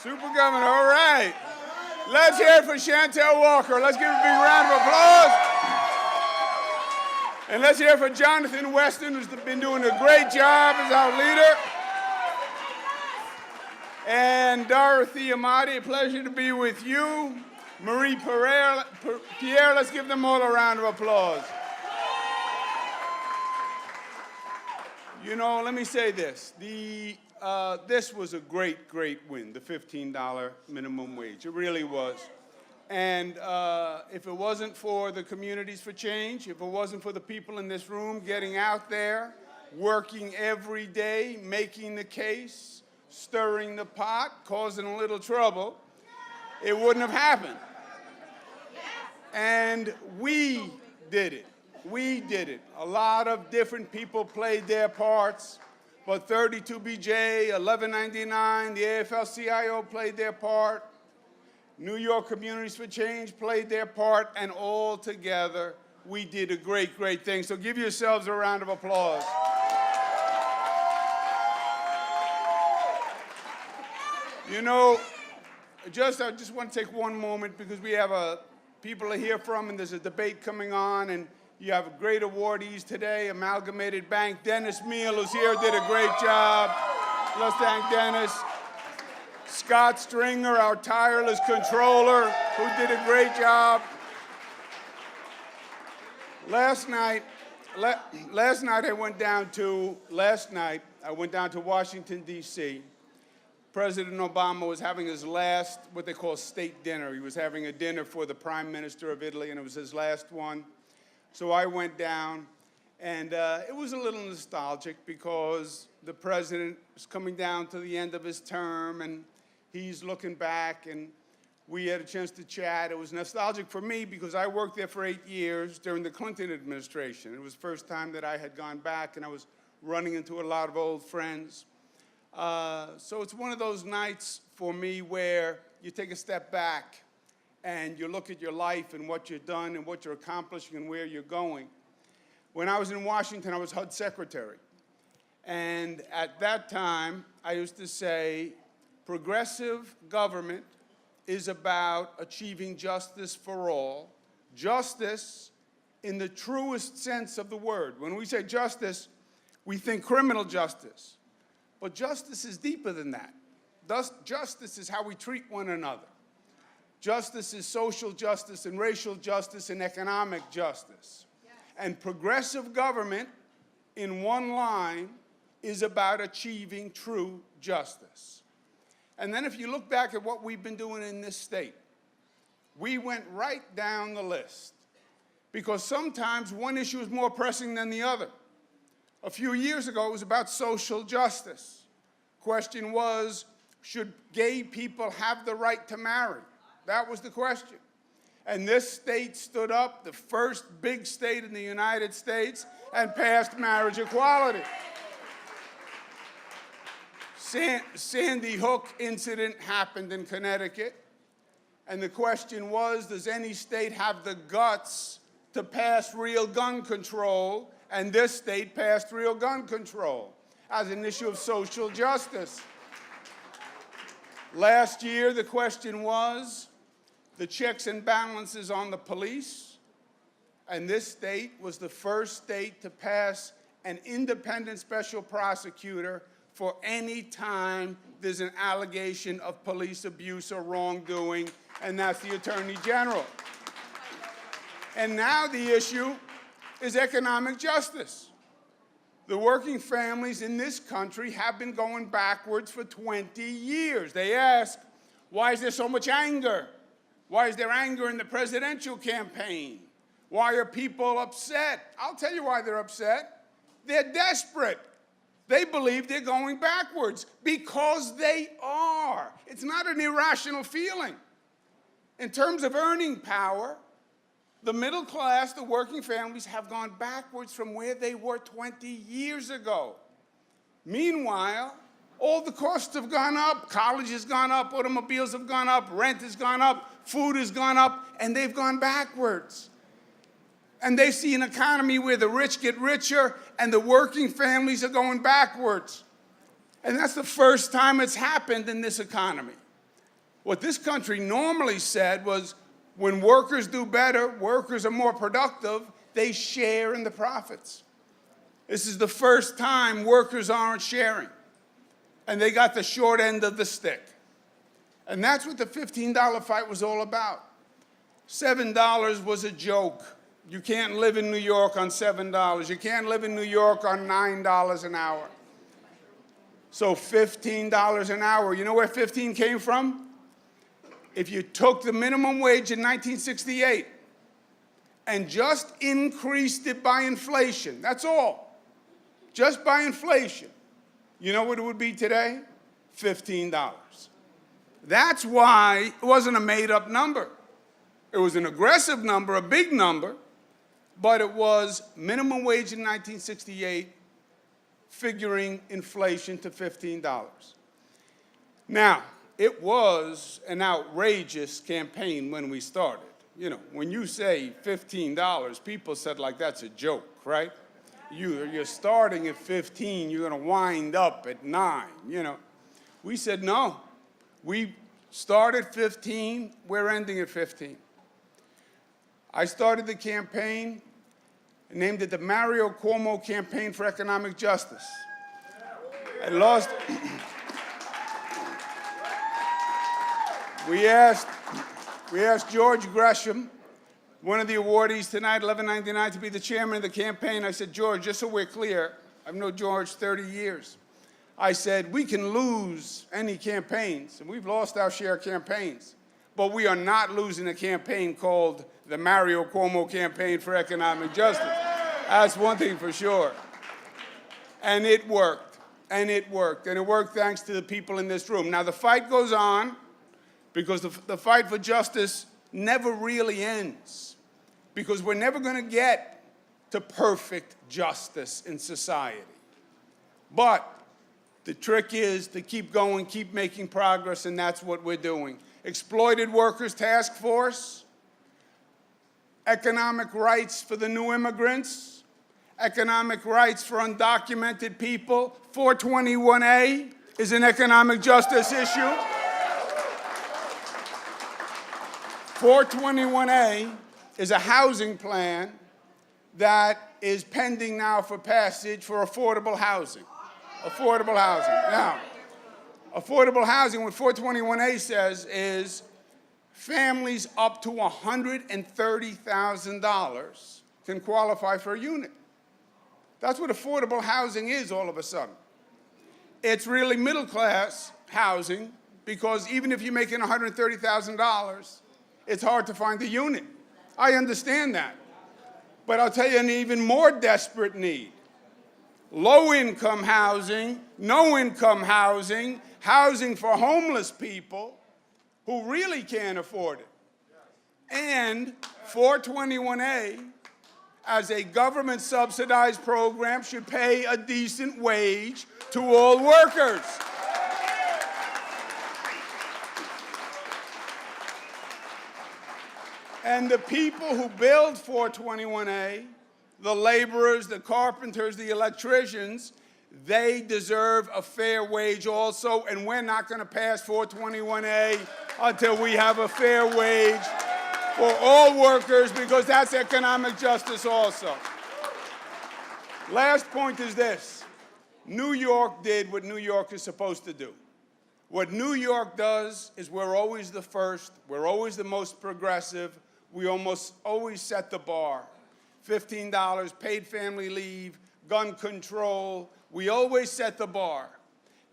Super Governor, all right. Let's hear it for Chantel Walker. Let's give a big round of applause. And let's hear it for Jonathan Weston, who's been doing a great job as our leader. And Dorothy Amati, a pleasure to be with you. Marie Pierre, let's give them all a round of applause. You know, let me say this. This was a great, great win, the $15 minimum wage. It really was. And if it wasn't for the Communities for Change, if it wasn't for the people in this room getting out there, working every day, making the case, stirring the pot, causing a little trouble, it wouldn't have happened. And we did it. We did it. A lot of different people played their parts, but 32BJ, 1199, the AFL-CIO played their part, New York Communities for Change played their part, and all together, we did a great, great thing. So give yourselves a round of applause. You know, I just want to take one moment because we have people to hear from, and there's a debate coming on, and you have great awardees today. Amalgamated Bank, Dennis Meal, who's here, did a great job. Let's thank Dennis. Scott Stringer, our tireless controller, who did a great job. Last night I went down to Washington, D.C. President Obama was having his last, what they call state dinner. He was having a dinner for the Prime Minister of Italy, and it was his last one. So I went down, and it was a little nostalgic because the president was coming down to the end of his term, and he's looking back, and we had a chance to chat. It was nostalgic for me because I worked there for 8 years during the Clinton administration. It was the first time that I had gone back, and I was running into a lot of old friends. So it's one of those nights for me where you take a step back and you look at your life and what you've done and what you're accomplishing and where you're going. When I was in Washington, I was HUD secretary. And at that time, I used to say, progressive government is about achieving justice for all. Justice in the truest sense of the word. When we say justice, we think criminal justice. But justice is deeper than that. Justice is how we treat one another. Justice is social justice and racial justice and economic justice. Yes. And progressive government, in one line, is about achieving true justice. And then if you look back at what we've been doing in this state, we went right down the list. Because sometimes one issue is more pressing than the other. A few years ago, it was about social justice. Question was, should gay people have the right to marry? That was the question. And this state stood up, the first big state in the United States, and passed marriage equality. Sandy Hook incident happened in Connecticut, and the question was, does any state have the guts to pass real gun control? And this state passed real gun control as an issue of social justice. Last year, the question was the checks and balances on the police, and this state was the first state to pass an independent special prosecutor for any time there's an allegation of police abuse or wrongdoing, and that's the Attorney General. And now the issue is economic justice. The working families in this country have been going backwards for 20 years. They ask, why is there so much anger? Why is there anger in the presidential campaign? Why are people upset? I'll tell you why they're upset. They're desperate. They believe they're going backwards because they are. It's not an irrational feeling. In terms of earning power, the middle class, the working families, have gone backwards from where they were 20 years ago. Meanwhile, all the costs have gone up. College has gone up. Automobiles have gone up. Rent has gone up. Food has gone up. And they've gone backwards. And they see an economy where the rich get richer and the working families are going backwards. And that's the first time it's happened in this economy. What this country normally said was, when workers do better, workers are more productive, they share in the profits. This is the first time workers aren't sharing. And they got the short end of the stick. And that's what the $15 fight was all about. $7 was a joke. You can't live in New York on $7. You can't live in New York on $9 an hour. So $15 an hour. You know where 15 came from? If you took the minimum wage in 1968 and just increased it by inflation, that's all, just by inflation, you know what it would be today? $15. That's why it wasn't a made-up number. It was an aggressive number, a big number, but it was minimum wage in 1968 figuring inflation to $15. Now, it was an outrageous campaign when we started. You know, when you say $15, people said like that's a joke, right? You're starting at 15, you're going to wind up at 9, you know. We said no. We started 15, we're ending at 15. I started the campaign and named it the Mario Cuomo Campaign for Economic Justice. I lost. We asked George Gresham, one of the awardees tonight, $11.99, to be the chairman of the campaign. I said, George, just so we're clear, I've known George 30 years. I said, we can lose any campaigns, and we've lost our share of campaigns, but we are not losing a campaign called the Mario Cuomo Campaign for Economic Justice. That's one thing for sure. And it worked, and it worked, and it worked thanks to the people in this room. Now, the fight goes on, because the fight for justice never really ends, because we're never going to get to perfect justice in society. But the trick is to keep going, keep making progress, and that's what we're doing. Exploited Workers Task Force, economic rights for the new immigrants, economic rights for undocumented people. 421A is an economic justice issue. 421A is a housing plan that is pending now for passage for affordable housing. Affordable housing. Now, affordable housing, what 421A says is families up to $130,000 can qualify for a unit. That's what affordable housing is all of a sudden. It's really middle-class housing, because even if you're making $130,000, it's hard to find a unit. I understand that. But I'll tell you an even more desperate need. Low-income housing, no-income housing, housing for homeless people who really can't afford it. And 421A, as a government-subsidized program, should pay a decent wage to all workers. And the people who build 421A, the laborers, the carpenters, the electricians, they deserve a fair wage also, and we're not going to pass 421A until we have a fair wage for all workers, because that's economic justice also. Last point is this. New York did what New York is supposed to do. What New York does is we're always the first, we're always the most progressive, we almost always set the bar. $15, paid family leave, gun control, we always set the bar.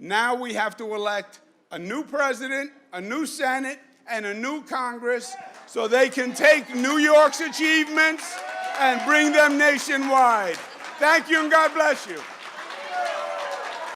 Now we have to elect a new president, a new Senate, and a new Congress so they can take New York's achievements and bring them nationwide. Thank you and God bless you.